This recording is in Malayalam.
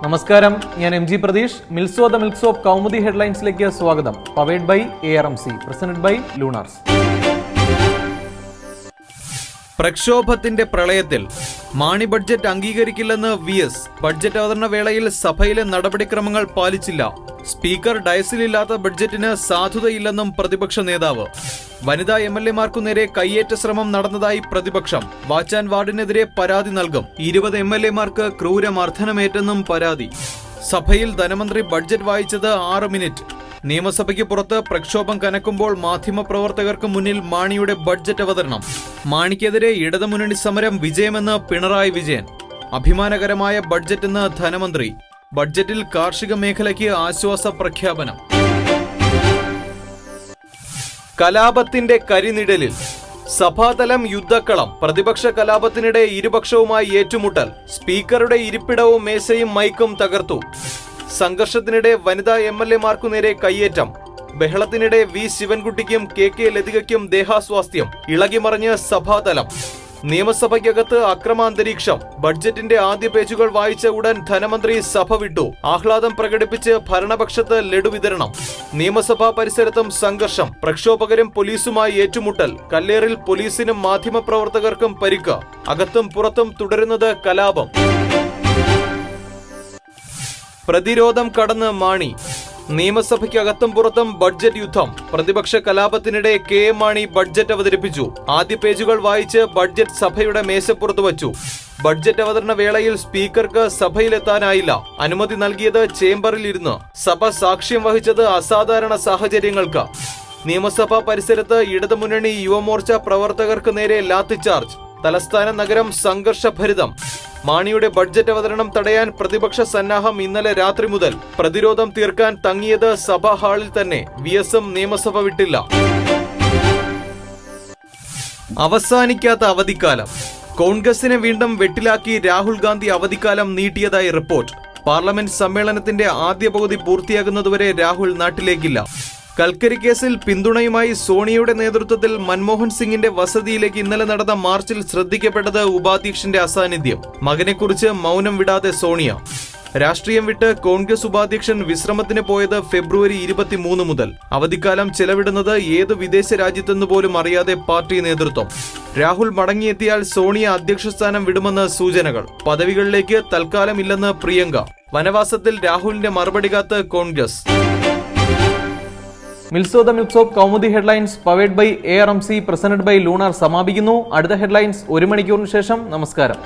നമസ്കാരം, ഞാൻ എം ജി പ്രതീഷ്. മിൽസോ ദ മിൽക്സ് ഓഫ് കൗമുദി ഹെഡ്ലൈൻസിലേക്ക് സ്വാഗതം. Powered by ARMC, presented by Lunars. പ്രക്ഷോഭത്തിന്റെ പ്രളയത്തിൽ മാണി ബഡ്ജറ്റ് അംഗീകരിക്കില്ലെന്ന് VS. ബഡ്ജറ്റ് അവതരണ വേളയിൽ സഭയിലെ നടപടിക്രമങ്ങൾ പാലിച്ചില്ല. സ്പീക്കർ ഡയസിലില്ലാത്ത ബഡ്ജറ്റിന് സാധുതയില്ലെന്നും പ്രതിപക്ഷ നേതാവ്. വനിതാ MLA-മാർക്കു നേരെ കയ്യേറ്റ ശ്രമം നടന്നതായി പ്രതിപക്ഷം. വാച്ച് ആൻഡ് വാർഡിനെതിരെ പരാതി നൽകും. 20 MLA-മാർക്ക് ക്രൂരമർദ്ദനമേറ്റെന്നും പരാതി. സഭയിൽ ധനമന്ത്രി ബഡ്ജറ്റ് വായിച്ചത് 6 മിനിറ്റ്. നിയമസഭയ്ക്ക് പുറത്ത് പ്രക്ഷോഭം കനക്കുമ്പോൾ മാധ്യമപ്രവർത്തകർക്ക് മുന്നിൽ മാണിയുടെ ബഡ്ജറ്റ് അവതരണം. മാണിക്കെതിരെ ഇടതുമുന്നണി സമരം വിജയമെന്ന് പിണറായി വിജയൻ. അഭിമാനകരമായ ബഡ്ജറ്റെന്ന് ധനമന്ത്രി. ബഡ്ജറ്റിൽ കാർഷിക മേഖലയ്ക്ക് ആശ്വാസ പ്രഖ്യാപനം. കലാപത്തിന്റെ കരിനിഴലിൽ സഭാതലം യുദ്ധക്കളം. പ്രതിപക്ഷ കലാപത്തിനിടെ ഇരുപക്ഷവുമായി ഏറ്റുമുട്ടൽ. സ്പീക്കറുടെ ഇരിപ്പിടവും മേശയും മൈക്കും തകർത്തു. സംഘർഷത്തിനിടെ വനിതാ MLA-മാർക്കു നേരെ കയ്യേറ്റം. ബഹളത്തിനിടെ V ശിവൻകുട്ടിക്കും KK ലതികയ്ക്കും ദേഹാസ്വാസ്ഥ്യം. ഇളകിമറിഞ്ഞ് സഭാതലം. നിയമസഭയ്ക്കകത്ത് അക്രമാന്തരീക്ഷം. ബഡ്ജറ്റിന്റെ ആദ്യ പേജുകൾ വായിച്ച ഉടൻ ധനമന്ത്രി സഭ വിട്ടു. ആഹ്ലാദം പ്രകടിപ്പിച്ച് ഭരണപക്ഷത്ത് ലഡു വിതരണം. നിയമസഭാ പരിസരത്തും സംഘർഷം. പ്രക്ഷോഭകരും പോലീസുമായി ഏറ്റുമുട്ടൽ. കല്ലേറിൽ പോലീസിനും മാധ്യമപ്രവർത്തകർക്കും പരിക്ക്. അകത്തും പുറത്തും തുടരുന്നത് കലാപം. പ്രതിരോധം കടന്ന് മാണി. നിയമസഭയ്ക്കകത്തും പുറത്തും ബഡ്ജറ്റ് യുദ്ധം. പ്രതിപക്ഷ കലാപത്തിനിടെ KM മാണി ബഡ്ജറ്റ് അവതരിപ്പിച്ചു. ആദ്യ പേജുകൾ വായിച്ച് ബഡ്ജറ്റ് സഭയുടെ മേശപ്പുറത്ത് വച്ചു. ബഡ്ജറ്റ് അവതരണ വേളയിൽ സ്പീക്കർക്ക് സഭയിലെത്താനായില്ല. അനുമതി നൽകിയത് ചേംബറിൽ ഇരുന്ന്. സഭ സാക്ഷ്യം വഹിച്ചത് അസാധാരണ സാഹചര്യങ്ങൾക്ക്. നിയമസഭാ പരിസരത്ത് ഇടതുമുന്നണി യുവമോർച്ച പ്രവർത്തകർക്ക് നേരെ ലാത്തിചാർജ്. തലസ്ഥാന നഗരം സംഘർഷഭരിതം. മാണിയുടെ ബഡ്ജറ്റ് അവതരണം തടയാൻ പ്രതിപക്ഷ സന്നാഹം ഇന്നലെ രാത്രി മുതൽ. പ്രതിരോധം തീർക്കാൻ തങ്ങിയത് സഭാ ഹാളിൽ തന്നെ. VS-ഉം നിയമസഭ വിട്ടില്ല. അവസാനിക്കാത്ത അവധിക്കാലം. കോൺഗ്രസിനെ വീണ്ടും വെട്ടിലാക്കി രാഹുൽ ഗാന്ധി അവധിക്കാലം നീട്ടിയതായി റിപ്പോർട്ട്. പാർലമെന്റ് സമ്മേളനത്തിന്റെ ആദ്യ പകുതി പൂർത്തിയാകുന്നതുവരെ രാഹുൽ നാട്ടിലേക്കില്ല. കൽക്കരി കേസിൽ പിന്തുണയുമായി സോണിയയുടെ നേതൃത്വത്തിൽ മൻമോഹൻ സിംഗിന്റെ വസതിയിലേക്ക് ഇന്നലെ നടന്ന മാർച്ചിൽ ശ്രദ്ധിക്കപ്പെട്ടത് ഉപാധ്യക്ഷന്റെ അസാന്നിധ്യം. മകനെക്കുറിച്ച് മൗനം വിടാതെ സോണിയ. രാഷ്ട്രീയം വിട്ട് കോൺഗ്രസ് ഉപാധ്യക്ഷൻ വിശ്രമത്തിന് പോയത് ഫെബ്രുവരി 23 മുതൽ. അവധിക്കാലം ചെലവിടുന്നത് ഏത് വിദേശ രാജ്യത്തെന്ന് പോലും അറിയാതെ പാർട്ടി നേതൃത്വം. രാഹുൽ മടങ്ങിയെത്തിയാൽ സോണിയ അധ്യക്ഷസ്ഥാനം വിടുമെന്ന് സൂചനകൾ. പദവികളിലേക്ക് തൽക്കാലം ഇല്ലെന്ന് പ്രിയങ്ക. വനവാസത്തിൽ രാഹുലിന്റെ മറുപടി കാത്ത് കോൺഗ്രസ്. മിൽസോ ദ മിൽക്സ് of Kaumudi headlines powered by ARMC, presented by Lunar സമാപിക്കുന്നു. അടുത്ത ഹെഡ്ലൈൻസ് 1 മണിക്കൂറിന് ശേഷം. നമസ്കാരം.